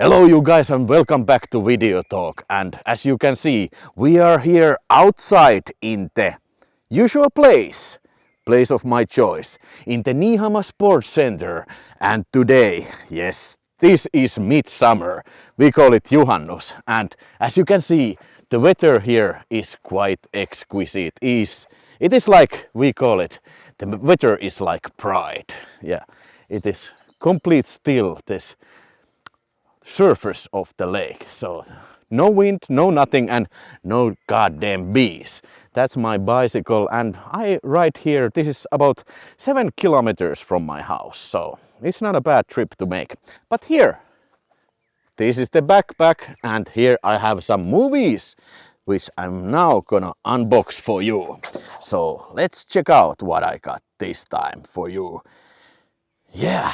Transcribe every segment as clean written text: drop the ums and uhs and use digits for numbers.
Hello you guys and welcome back to VideoTalk, and as you can see we are here outside in the usual place of my choice, in the Niihama Sports Center. And today, yes, this is Midsummer, we call it Juhannus, and as you can see the weather here is quite exquisite. It is like we call it, the weather is like pride. Yeah, it is complete still, this surface of the lake, so no wind, no nothing, and no goddamn bees. That's my bicycle and I ride here. This is about 7 kilometers from my house, so it's not a bad trip to make. But here, this is the backpack, and here I have some movies which I'm now gonna unbox for you. So let's check out what I got this time for you. Yeah,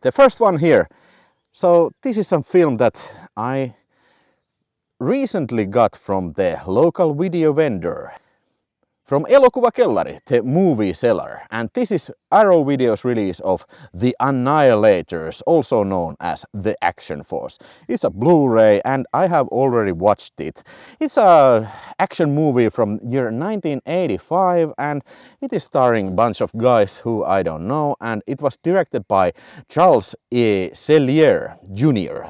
the first one here. So this is some film that I recently got from the local video vendor, from Elokuvakellari, the movie seller. And this is Arrow Video's release of The Annihilators, also known as The Action Force. It's a Blu-ray and I have already watched it. It's a action movie from year 1985 and it is starring a bunch of guys who I don't know, and it was directed by Charles E. Sellier Jr.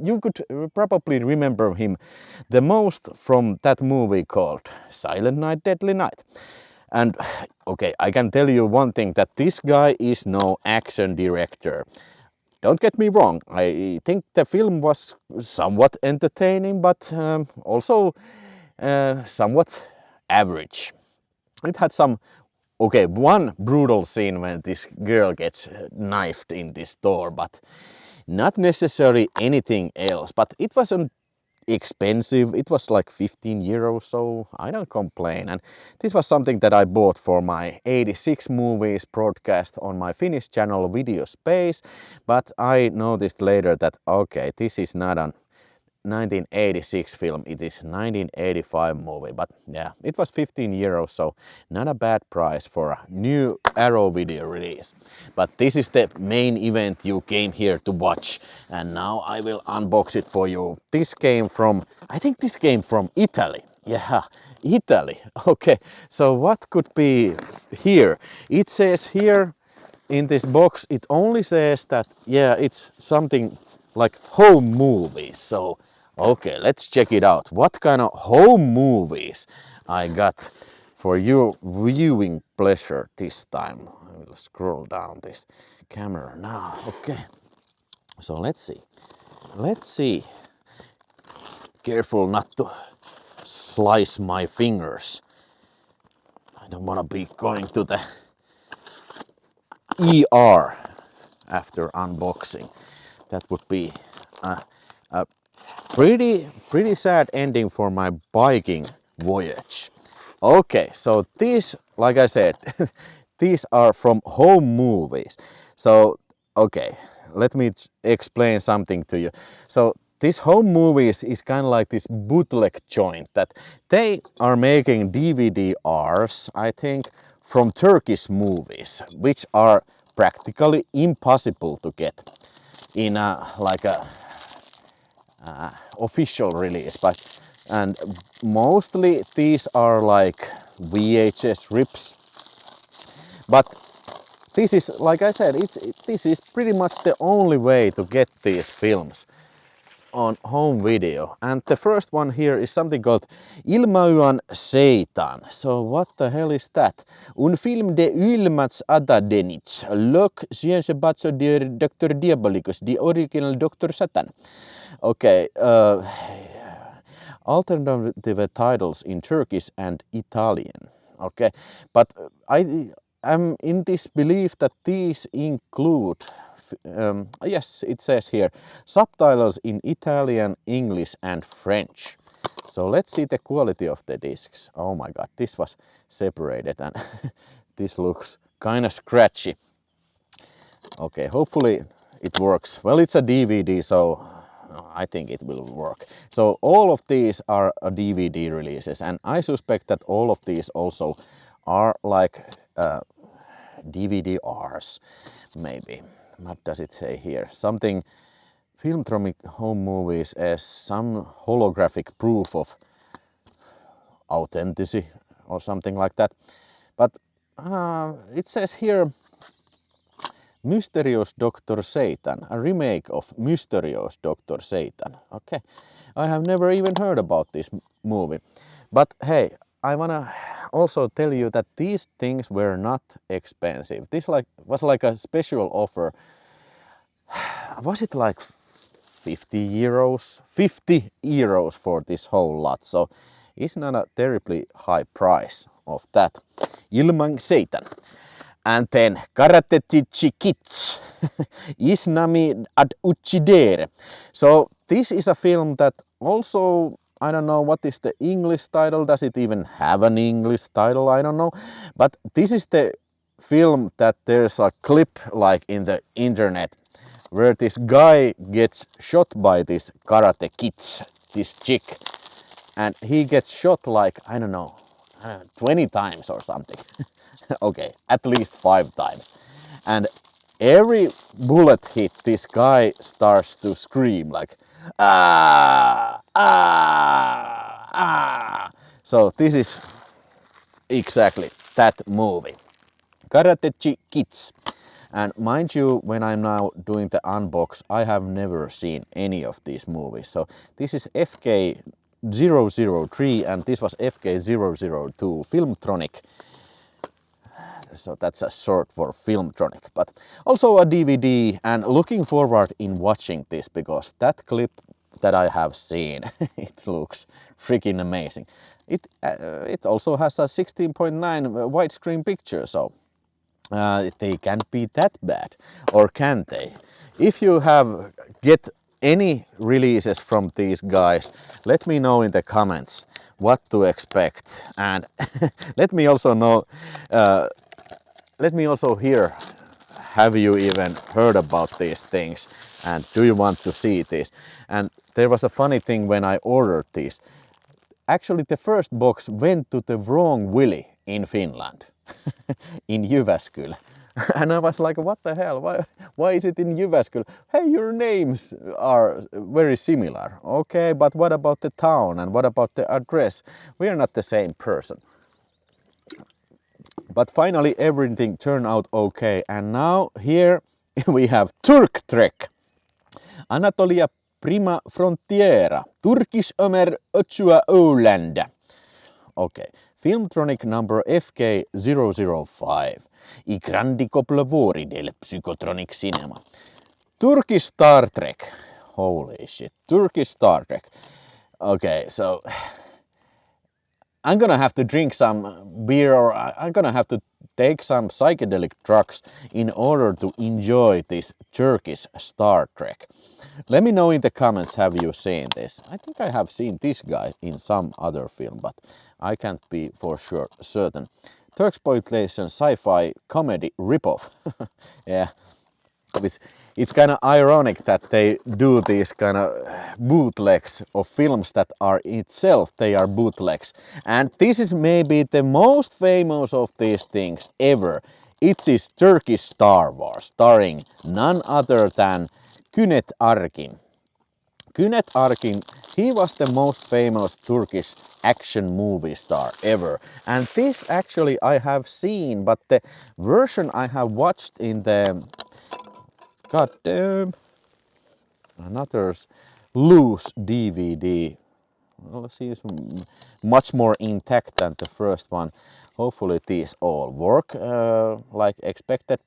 You could probably remember him the most from that movie called Silent Night, Deadly Night. And okay, I can tell you one thing, that this guy is no action director. Don't get me wrong, I think the film was somewhat entertaining, but also somewhat average. It had some, one brutal scene when this girl gets knifed in this store, but not necessarily anything else. But it wasn't expensive, it was like 15 euros, so I don't complain. And this was something that I bought for my 86 movies broadcast on my Finnish channel Videospace, but I noticed later that okay, this is not a 1986 film, it is 1985 movie. But yeah, it was 15 euros, so not a bad price for a new Arrow Video release. But this is the main event you came here to watch, and now I will unbox it for you. This came from, I think this came from Italy. Yeah, Italy. Okay, so what could be here? It says here in this box, it only says that, yeah, it's something like home movies. So okay, let's check it out. What kind of home movies I got for your viewing pleasure this time. I will scroll down this camera now. Okay, so let's see. Let's see. Careful not to slice my fingers. I don't want to be going to the ER after unboxing. That would be a pretty sad ending for my biking voyage. Okay, so these, like I said, these are from home movies. So okay, let me explain something to you. So this home movies is kind of like this bootleg joint that they are making DVD-Rs, I think, from Turkish movies, which are practically impossible to get in like a official release. And mostly these are like VHS rips, but this is, like I said, this is pretty much the only way to get these films on home video. And the first one here is something called Ilmayön Seitan. So what the hell is that? Un film de Ylmats Adadenits, Lok Science Batso de Dr. Diabolicus, the original Dr. Satan. Okay, alternative titles in Turkish and Italian. Okay, but I am in this belief that these include, yes, it says here, subtitles in Italian, English and French. So let's see the quality of the discs. Oh my god, this was separated and this looks kind of scratchy. Okay, hopefully it works. Well, it's a DVD, so I think it will work. So all of these are DVD releases, and I suspect that all of these also are like DVD-Rs, maybe. What does it say here? Something Filmtronic home movies as some holographic proof of authenticity or something like that. But it says here Mysterious Dr. Satan, a remake of Mysterious Dr. Satan. Okay, I have never even heard about this movie. But hey, I wanna also tell you that these things were not expensive. This was like a special offer. Was it like 50 euros? 50 euros for this whole lot. So it's not a terribly high price of that. Ilman Satan. And then Karate Kids, Isnami ad Uccidere. So this is a film that also, I don't know what is the English title, does it even have an English title, I don't know. But this is the film that there's a clip like in the internet where this guy gets shot by this Karate Kids, this chick. And he gets shot like, I don't know, 20 times or something. Okay, at least 5 times. And every bullet hit, this guy starts to scream like, ah, ah, ah. So this is exactly that movie. Karate Kids. And mind you, when I'm now doing the unbox, I have never seen any of these movies. So this is FK003 and this was FK002 Filmtronic. So that's a short for Filmtronic, but also a DVD, and looking forward in watching this because that clip that I have seen, it looks freaking amazing. It also has a 16.9 widescreen picture, so they can't be that bad, or can they? If you have get any releases from these guys, let me know in the comments what to expect, and let me also know. Let me also hear, have you even heard about these things and do you want to see this? And there was a funny thing when I ordered these. Actually the first box went to the wrong Willy in Finland, in Jyväskylä. And I was like, what the hell, why is it in Jyväskylä? Hey, your names are very similar. Okay, but what about the town and what about the address? We are not the same person. But finally everything turned out okay, and now here we have Turk-Trek, Anatolia Prima Frontiera, Turkish Ömer Ötsua Öland. Okay, Filmtronic number FK005, I grandi capolavori del Psychotronic cinema. Turkish Star Trek, holy shit, Turkish Star Trek. Okay, so I'm gonna have to drink some beer or I'm gonna have to take some psychedelic drugs in order to enjoy this Turkish Star Trek. Let me know in the comments, have you seen this? I think I have seen this guy in some other film, but I can't be for sure certain. Turksploitation sci-fi comedy ripoff. Yeah. It's kind of ironic that they do these kind of bootlegs of films that are itself, they are bootlegs. And this is maybe the most famous of these things ever. It is Turkish Star Wars, starring none other than Cüneyt Arkın. Cüneyt Arkın, he was the most famous Turkish action movie star ever. And this actually I have seen, but the version I have watched in the God damn, another loose DVD. Well, it seems much more intact than the first one. Hopefully these all work like expected.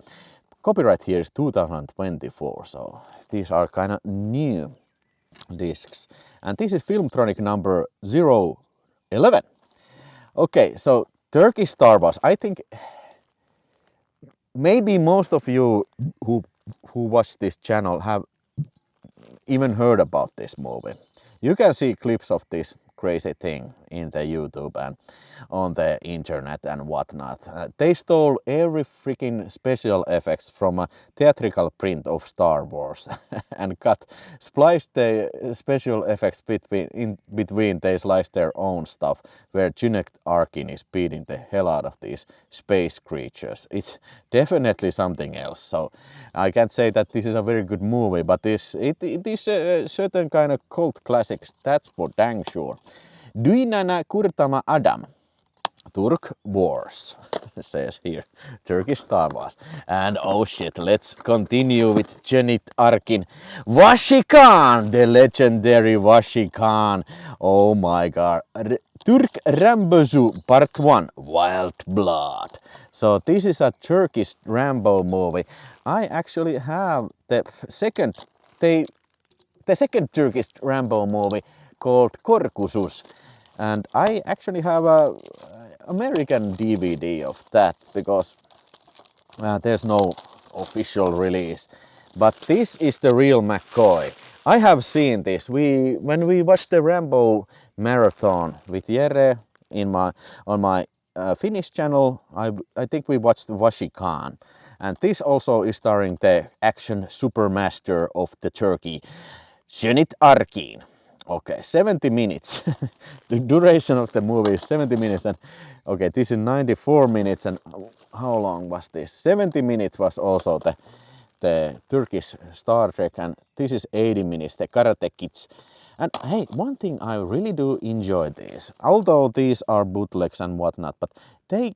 Copyright here is 2024, so these are kind of new discs. And this is Filmtronic number 011. Okay, so Turkish Star Wars. I think maybe most of you who watch this channel have even heard about this movie. You can see clips of this crazy thing in the YouTube and on the internet and whatnot. They stole every freaking special effects from a theatrical print of Star Wars and spliced the special effects between they sliced their own stuff, where Jeanette Arkin is beating the hell out of these space creatures. It's definitely something else. So I can't say that this is a very good movie, but it is a certain kind of cult classics, that's for dang sure. Duinana Kurtama Adam. Turk Wars, says here, Turkish Star Wars. And oh shit, let's continue with Jeanette Arkin. Washi Khan, the legendary Washi Khan. Oh my god. Turk Rambozu Part 1, Wild Blood. So this is a Turkish Rambo movie. I actually have the second Turkish Rambo movie called Korkusus. And I actually have a American DVD of that because there's no official release. But this is the real McCoy. I have seen this. When we watched the Rambo marathon with Jere on my Finnish channel, I think we watched Washi Khan. And this also is starring the action supermaster of the Turkey, Jeanette Arkin. Okay, 70 minutes. The duration of the movie is 70 minutes, and okay, this is 94 minutes, and how long was this? 70 minutes was also the Turkish Star Trek, and this is 80 minutes, the Karate Kids. And hey, one thing I really do enjoy this, although these are bootlegs and whatnot, but they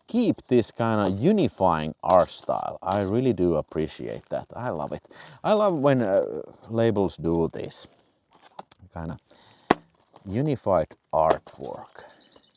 keep this kind of unifying art style. I really do appreciate that. I love it. I love when labels do this kind of unified artwork.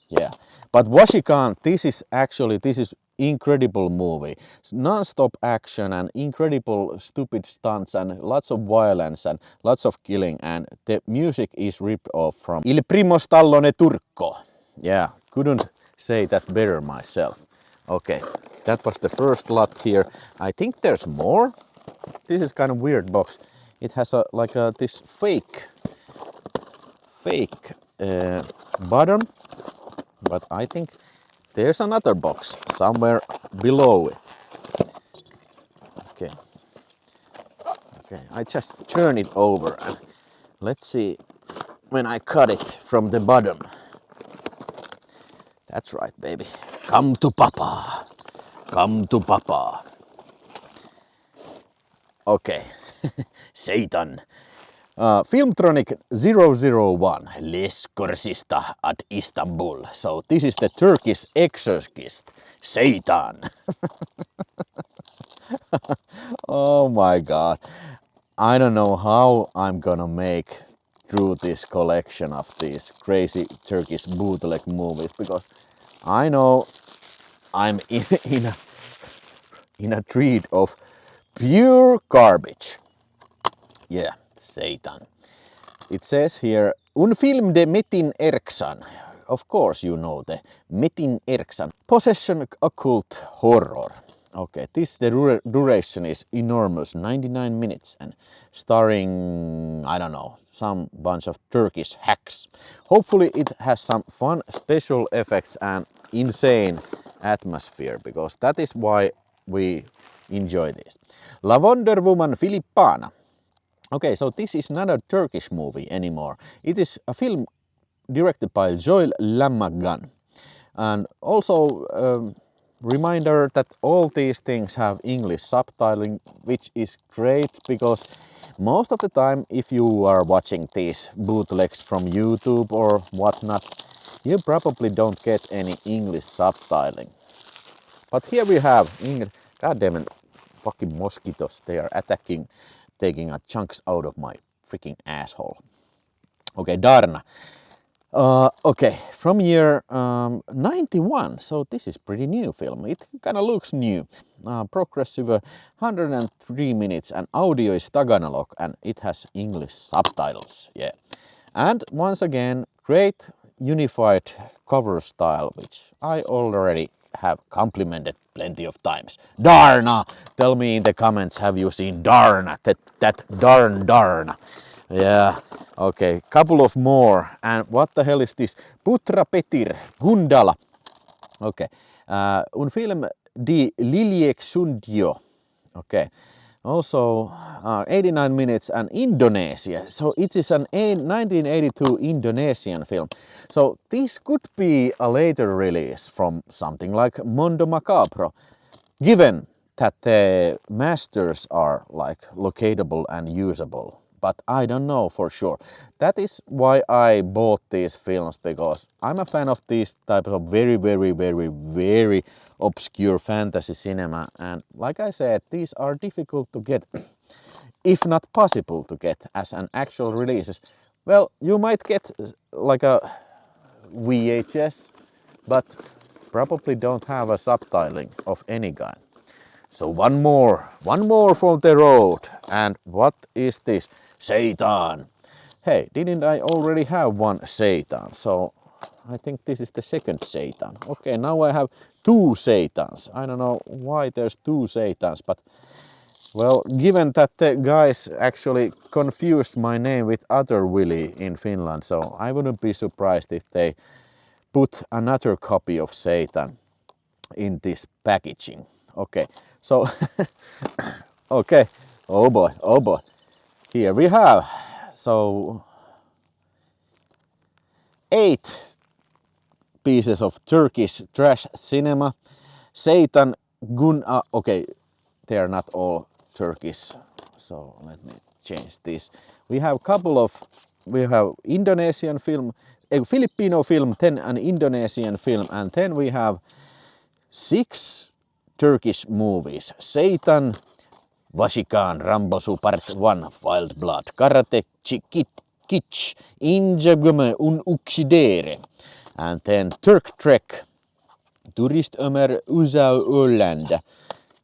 Yeah, but Washi Khan, this is incredible movie. It's non-stop action and incredible stupid stunts and lots of violence and lots of killing, and the music is ripped off from Il Primo Stallone Turco. Yeah, couldn't say that better myself. Okay, that was the first lot here. I think there's more. This is kind of weird box. It has this fake bottom, but I think there's another box somewhere below it. Okay, I just turn it over and let's see when I cut it from the bottom. That's right, baby. Come to Papa. Come to Papa. Okay, Satan. Filmtronic 001, Lescorsista at Istanbul. So this is the Turkish exorcist, Satan. Oh my god. I don't know how I'm gonna make through this collection of these crazy Turkish bootleg movies, because I know I'm in a treat of pure garbage. Yeah. Satan. It says here, un film de Metin Erksan. Of course you know the Metin Erksan. Possession occult horror. Okay, the duration is enormous, 99 minutes, and starring, I don't know, some bunch of Turkish hacks. Hopefully it has some fun special effects and insane atmosphere, because that is why we enjoy this. La Wonder Woman Filippana. Okay, so this is not a Turkish movie anymore. It is a film directed by Joel Lammagan. And also reminder that all these things have English subtitling, which is great, because most of the time if you are watching these bootlegs from YouTube or whatnot, you probably don't get any English subtitling. But here we have English. God damn it, fucking mosquitoes, they are attacking, taking chunks out of my freaking asshole. Okay, Darna. Okay, from year 91, so this is pretty new film. It kind of looks new. Progressive 103 minutes, and audio is Taganalog, and it has English subtitles. Yeah, and once again, great unified cover style, which I already have complimented plenty of times. Darna! Tell me in the comments, have you seen Darna? That darn Darna. Yeah, okay, couple of more. And what the hell is this? Putra Petir Gundala. Okay, un film di Liljeksundio. Okay, also 89 minutes and Indonesia. So it is an 1982 Indonesian film. So this could be a later release from something like Mondo Macabro, given that the masters are like locatable and usable. But I don't know for sure. That is why I bought these films, because I'm a fan of these types of very obscure fantasy cinema. And like I said, these are difficult to get, if not possible to get as an actual releases. Well, you might get like a VHS, but probably don't have a subtitling of any kind. So one more from the road. And what is this? Satan. Hey, didn't I already have one Satan? So I think this is the second Satan. Okay, now I have two Satans. I don't know why there's two Satans, but well, given that the guys actually confused my name with other Willy in Finland, so I wouldn't be surprised if they put another copy of Satan in this packaging. Okay, so okay, oh boy, here we have so 8 pieces of Turkish trash cinema. Satan, okay, they are not all Turkish, so let me change this. We have Indonesian film, a Filipino film, then an Indonesian film, and then we have 6 Turkish movies. Satan, Vasikan, Rambosu Part 1, Wild Blood, Karate Kitsch, Injagome un Uccidere, and then Turk Trek, Turist Ömer Uzau Öland,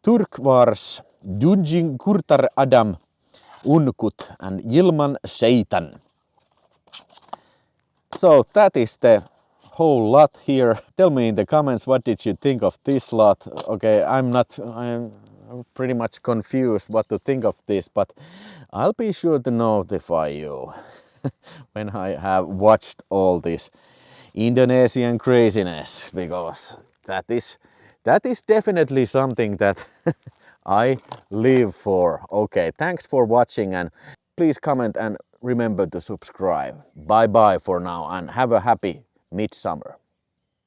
Turk Wars, Dunjin Kurtar Adam, Unkut, and Yilman Satan. So that is the whole lot here. Tell me in the comments what did you think of this lot. Okay, I'm pretty much confused what to think of this, but I'll be sure to notify you when I have watched all this Indonesian craziness, because that is definitely something that I live for. Okay, thanks for watching, and please comment and remember to subscribe. Bye bye for now, and have a happy midsummer.